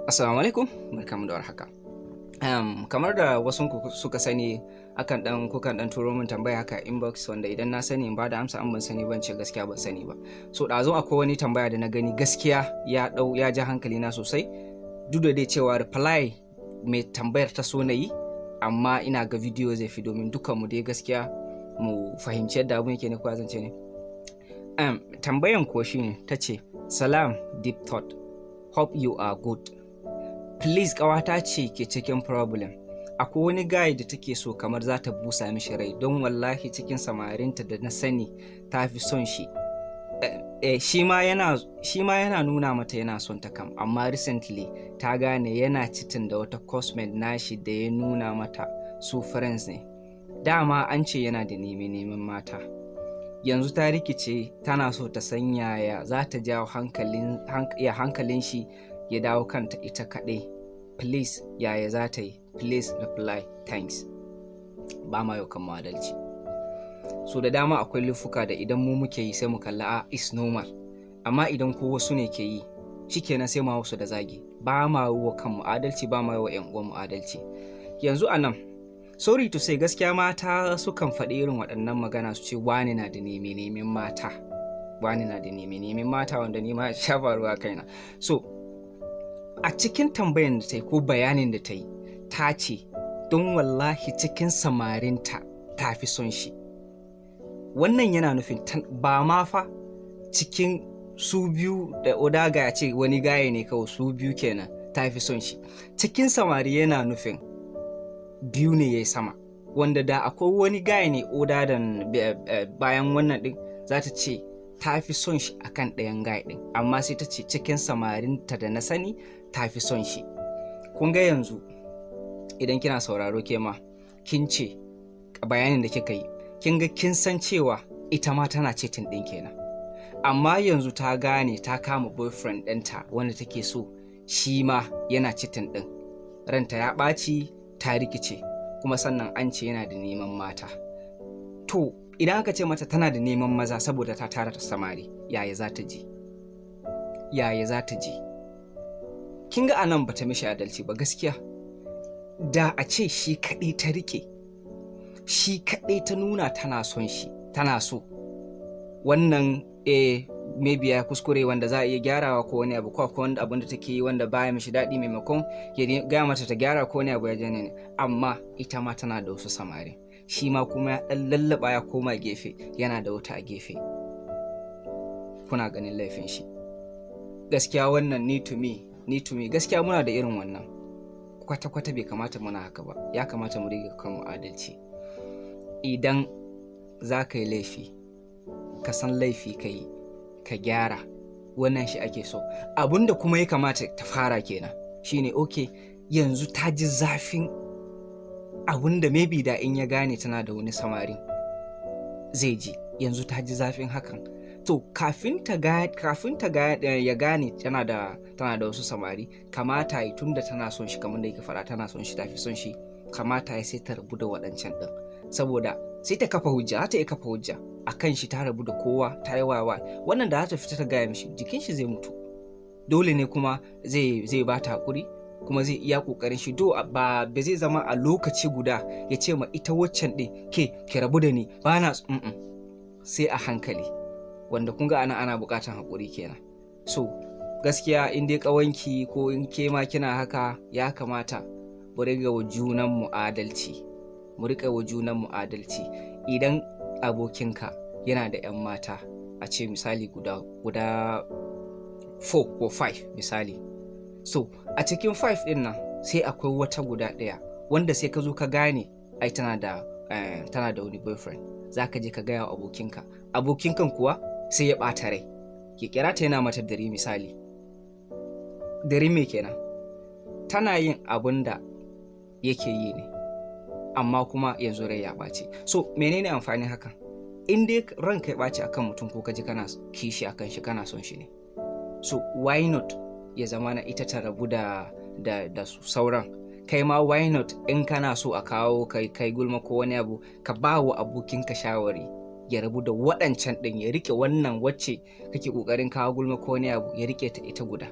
Assalamu alaikum, barkamu da warhaka. Kamar da wasu suka sani kukan dan turo min tambaya haka inbox wanda idan na sani in bada amsa an ban sani ban ce gaskiya ban sani ba. So ɗazu akwai wani tambaya da na gani gaskiya ya ja hankali na sosai duk da dai cewa reply mai tambayar ta so na yi amma ina ga video zai fi domin dukan mu dai gaskiya mu fahimci yadda abun yake ne ko zance ne. Tambayan ko shine tace salam deep thought, hope you are good. Please ƙawata ce ke cikin problem. Akwai wani guy da take so kamar za ta busa mishi rai don wallahi cikin samarinta da na sani ta fi son shi. Shi ma yana nuna mata yana son ta kam, amma recently ta gane yana citin da wata cosmate nashi da ya nuna mata su friends ne. Dama an ce yana da neman mata. Yanzu ta rikice tana so ta san yaya za ta jawo hankalin shi ya dawo kanta ita kaɗai. Please yaya za ta yi? Please reply, thanks. Ba ma yau kan adalci. So da dama akwai laifuka da idan mu muke yi sai mu kalla is normal, amma idan ko wasu ne ke yi shikenan sai mu hausu da zagi. Ba ma yi wa kanmu adalci, ba ma yi wa ƴan uwanmu adalci. Yanzu a nan sorry to say gaskiya mata sukan faɗi irin waɗannan magana su ce wani na da neman mata, wani na da neman mata, wanda ni ma sha faruwa kaina. So a cikin tambayan da ta yi ko bayanin da ta yi ta ce don wallahi cikin samarinta ta fi son shi. Wannan yana nufin ba ma fa cikin su biyu da odaga ya ce wani gaya ne kawai su biyu kenan ta fi son shi. Cikin samari yana nufin biyu ne ya yi sama, wanda da akwai wani gaya ne oda da bayan wannan din za ta ce ta fi son shi akan ɗayan gaya din, amma sai ta ce cikin samarinta da na sani ta fi son shi. Kun ga yanzu idan kina sauraro ke ma kin ce bayanin da kika yi kin ga kin san cewa ita ma tana cetin ɗin kenan, amma yanzu ta gane ta kama boyfriend ɗinta wanda take so shi ma yana cetin ɗin, ranta ya ɓaci, ta rikice, kuma sannan an ce yana da neman mata. To idan aka ce mata tana da neman maza saboda ta tara samari, yaya za ta ji? Yaya za ta ji? Kin ga anan bata mishi adalci ba gaskiya. Da a ce shi kaɗai ta rike, shi kaɗai ta nuna tana son shi, tana so, wannan maybe ya kuskure wanda za a iya gyarawa ko wani abu, ko wani abin da take yi wanda baya mishi daɗi, maimakon ya gaya mata ta gyara ko wani abu ya jane ne. Amma ita ma tana da wasu samari, shi ma kuma ya ɗan lallaba ya koma gefe, yana da wata a gefe. Kuna ganin laifin shi? Gaskiya wannan ni to me gaskiya muna da irin wannan. Kwata-kwata bai kamata muna haka ba, ya kamata mu riga kanmu adalci. Idan za ka yi laifi, ka san laifi ka yi, ka gyara, wannan shi ake so. Abinda kuma ya kamata ta fara kenan shine okay, yanzu ta ji zafin abinda maybe da in ya gane tana da wani samari zai ji, yanzu ta ji zafin hakan. To kafin ya gane tana da wasu samari, kamata yi tunda tana son shi, kamar da yake faɗa tana son shi, tafi son shi, kamata ya sai ta rabu da waɗancan ɗin, saboda sai ta kafa hujja, za ta iya kafa hujja akan shi, ta rabu da kowa, ta yi wawa. Wannan da za ta fita ta gaya mishi, jikin shi zai mutu. Dole ne kuma zai ba ta haƙuri, kuma zai iya ƙoƙarin shi. Ba zai zama a lokaci guda ya ce ma ita waccan ɗin ki rabu da ni ba na sai a hankali, wanda kun ga ana buƙatar haƙuri kenan. So gaskiya in dai ƙawanki ko in ke ma kina haka, ya kamata mu riga wa junanmu adalci. Idan abokinka yana da 'yan mata, a ce misali guda 4 ko 5 misali, so a cikin 5 ɗin nan sai akwai wata guda ɗaya wanda sai ka zo ka gane ai tana da wani boyfriend, za ka je ka gaya wa abokinkan kuwa sai ya ɓata rai, ya kira ta yana mata dare misali. Dare me kenan? Tana yin abin da yake yi ne, amma kuma yanzu rai ya ɓace. So menene amfanin hakan? In dai ranka ya ɓace akan mutum ko ka ji kana kishi akan shi, kana son shi ne, so why not ya zama na ita ta rabu da sauran, kai ma why not in kana so a kawo kai gulma ko wani abu, ka ba wa abokinka shawari ya rabu da waɗancan ɗin, ya rike wannan wacce kake ƙoƙarin kawo gulma ko wani abu, ya rike ta ita guda.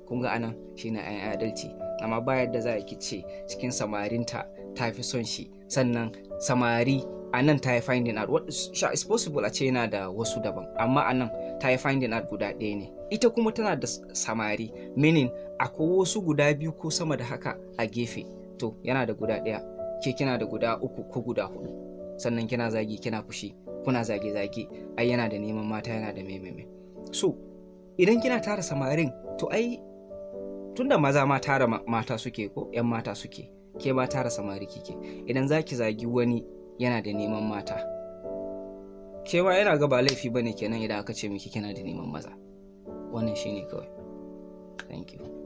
kun ga anan shine an adalci. Amma ba yadda za ki ce cikin samarinta ta fi son shi, sannan samari a nan ta yi finding out it's possible a ce yana da wasu daban, amma a nan ta yi finding out guda ɗaya ne. Ita kuma tana da samari, meaning akwai wasu guda biyu ko sama da haka a gefe, to yana da guda ɗaya, ke kina da guda uku ko guda hudu, sannan kina zagi kina fushi kuna zage-zage, ai yana da neman mata yana da mai. So idan kina tara samarin, to ai tunda maza ma tara mata suke ko 'yan mata suke, ke ba tara samari kike. Idan zaki zagi wani yana da neman mata, ke ma yana ga ba laifi bane kenan idan aka ce miki kina da neman maza. Wannan shine kawai. Thank you.